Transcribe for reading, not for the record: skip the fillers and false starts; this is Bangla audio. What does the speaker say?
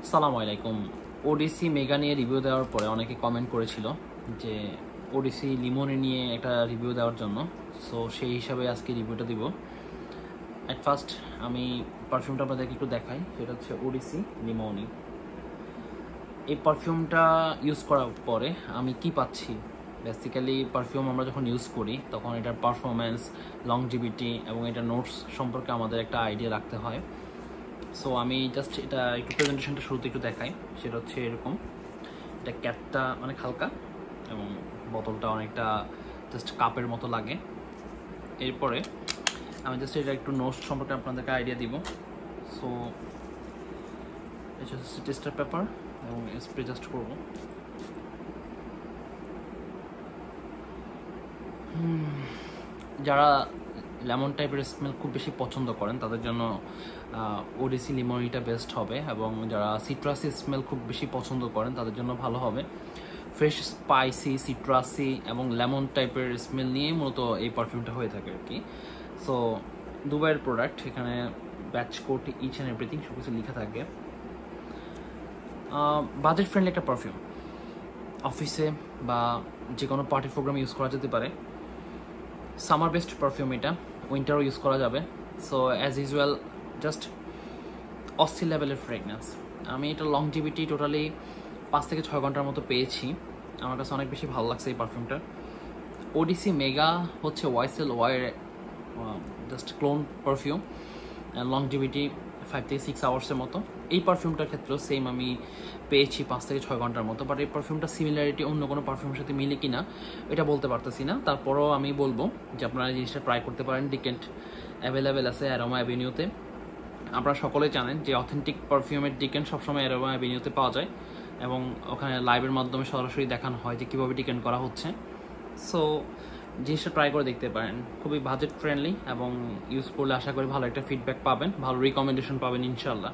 আসসালামু আলাইকুম। ওডিসি মেগা নিয়ে রিভিউ দেওয়ার পরে অনেকে কমেন্ট করেছিল যে ওডিসি লিমনে নিয়ে একটা রিভিউ দেওয়ার জন্য। সো সেই হিসাবে আজকে রিভিউটা দিব। অ্যাট ফার্স্ট আমি পারফিউমটা আপনাদেরকে একটু দেখাই। সেটা হচ্ছে ওডিসি লিমনি। এই পারফিউমটা ইউজ করার পরে আমি কি পাচ্ছি, বেসিক্যালি পারফিউম আমরা যখন ইউজ করি তখন এটার পারফরমেন্স, লংজিভিটি এবং এটার নোটস সম্পর্কে আমাদের একটা আইডিয়া রাখতে হয়। সো আমি জাস্ট এটা একটু প্রেজেন্টেশনটা শুরুতে একটু দেখাই। সেটা হচ্ছে এরকম, এটা ক্যাপটা অনেক হালকা এবং বোতলটা অনেকটা জাস্ট কাপের মতো লাগে। এরপরে আমি জাস্ট এটা একটু নোটস সম্পর্কে আপনাদেরকে আইডিয়া দিব। সো এটা হচ্ছে টেস্টার পেপার এবং স্প্রে জাস্ট করবো। যারা লেমন টাইপের স্মেল খুব বেশি পছন্দ করেন তাদের জন্য ওডিসি লিমনিটা বেস্ট হবে, এবং যারা সিট্রাসি স্মেল খুব বেশি পছন্দ করেন তাদের জন্য ভালো হবে। ফ্রেশ, স্পাইসি, সিট্রাসি এবং লেমন টাইপের স্মেল নিয়েই মূলত এই পারফিউমটা হয়ে থাকে আর কি। সো দুবাইয়ের প্রোডাক্ট, এখানে batch code, each and everything সব কিছু লেখা থাকে। বাজেট ফ্রেন্ডলি একটা পারফিউম, অফিসে বা যে কোনো পার্টি প্রোগ্রামে ইউজ করা যেতে পারে। সামার বেস্ট পারফিউম এটা, উইন্টারও ইউজ করা যাবে। সো অ্যাজ ইউজুয়াল জাস্ট অস্থি লেভেলের ফ্রেগনেন্স। আমি এটা লংজিভিটি টোটালি 5 থেকে 6 ঘন্টার মতো পেয়েছি। আমার কাছে অনেক বেশি ভালো লাগছে এই পারফিউমটা। ওডিসি মেগা হচ্ছে ওয়াইসেল ওয়াইয়ের জাস্ট ক্লোন পারফিউম, লংজিভিটি 5 থেকে 6 আওয়ার্সের মতো। এই পারফিউমটার ক্ষেত্রেও সেম আমি পেয়েছি 5 থেকে 6 ঘন্টার মতো। বাট এই পারফিউমটা সিমিলারিটি অন্য কোনো পারফিউমের সাথে মিলে কিনা এটা বলতে পারতেছি না। তারপরও আমি বলবো যে আপনারা এই জিনিসটা ট্রাই করতে পারেন। ডিকেন্ট অ্যাভেলেবেল আছে অ্যারোমা অ্যাভিনিউতে। আপনারা সকলে জানেন যে অথেন্টিক পারফিউমের ডিকেন্ট সবসময় অ্যারোমা অ্যাভিনিউতে পাওয়া যায়, এবং ওখানে লাইভের মাধ্যমে সরাসরি দেখানো হয় যে কীভাবে ডিকেন্ট করা হচ্ছে। সো জিনিসটা ট্রাই করে দেখতে পারেন। খুবই বাজেট ফ্রেন্ডলি এবং ইউজ করলে আশা করি ভালো একটা ফিডব্যাক পাবেন, ভালো রিকমেন্ডেশন পাবেন ইনশাল্লাহ।